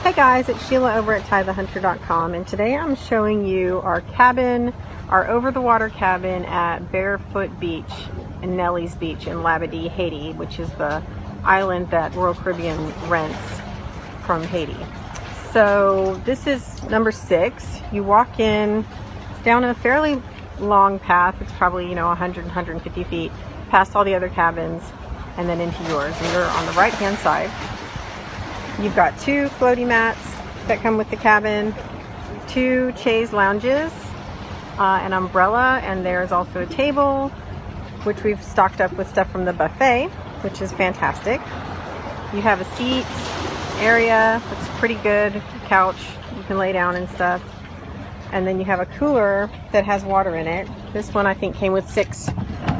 Hey guys, it's Sheila over at tithehunter.com, and today I'm showing you our cabin, our over-the-water cabin at Barefoot Beach in Nelly's Beach in Labadee.Haiti, which is the island that Royal Caribbean rents from Haiti. So this is number 6. You walk in down a fairly long path. It's probably 100, 150 feet past all the other cabins and then into yours. And you're on the right hand side. You've got 2 floaty mats that come with the cabin, 2 chaise lounges, an umbrella, and there's also a table, which we've stocked up with stuff from the buffet, which is fantastic. You have a seat area that's pretty good, couch, you can lay down and stuff. And then you have a cooler that has water in it. This one I think came with 6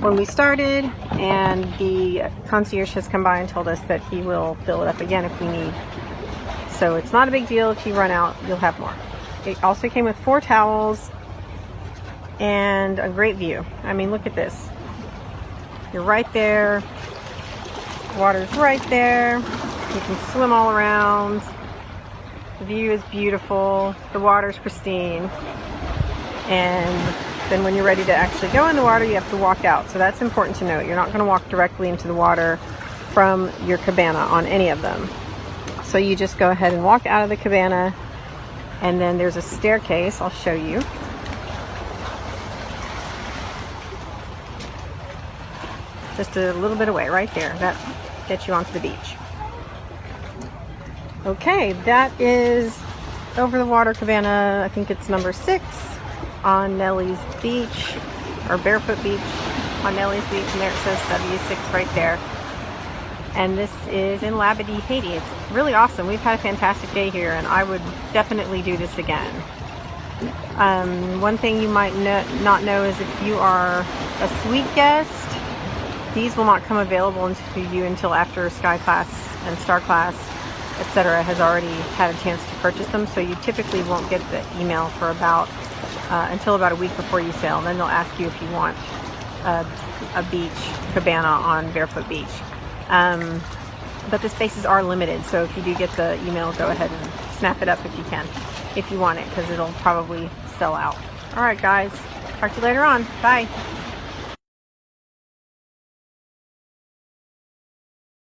when we started, and the concierge has come by and told us that he will fill it up again if we need. So it's not a big deal. If you run out, you'll have more. It also came with 4 towels and a great view. I mean, look at this. You're right there. Water's right there. You can swim all around. The view is beautiful. The water's pristine. And then when you're ready to actually go in the water, you have to walk out. So that's important to note. You're not going to walk directly into the water from your cabana on any of them. So you just go ahead and walk out of the cabana, and then there's a staircase. I'll show you. Just a little bit away right there. That gets you onto the beach. Okay, that is over the water cabana. I think it's number 6 on Nelly's Beach, or Barefoot Beach on Nelly's Beach, and there it says W6 right there. And this is in Labadee.Haiti. It's really awesome. We've had a fantastic day here, and I would definitely do this again. One thing you might not know is if you are a suite guest, these will not come available to you until after Sky Class and Star Class, etc. has already had a chance to purchase them. So you typically won't get the email for until about a week before you sail. And then they'll ask you if you want a beach cabana on Barefoot Beach. But the spaces are limited, so if you do get the email, go ahead and snap it up if you can, if you want it, because it'll probably sell out. All right, guys. Talk to you later on. Bye.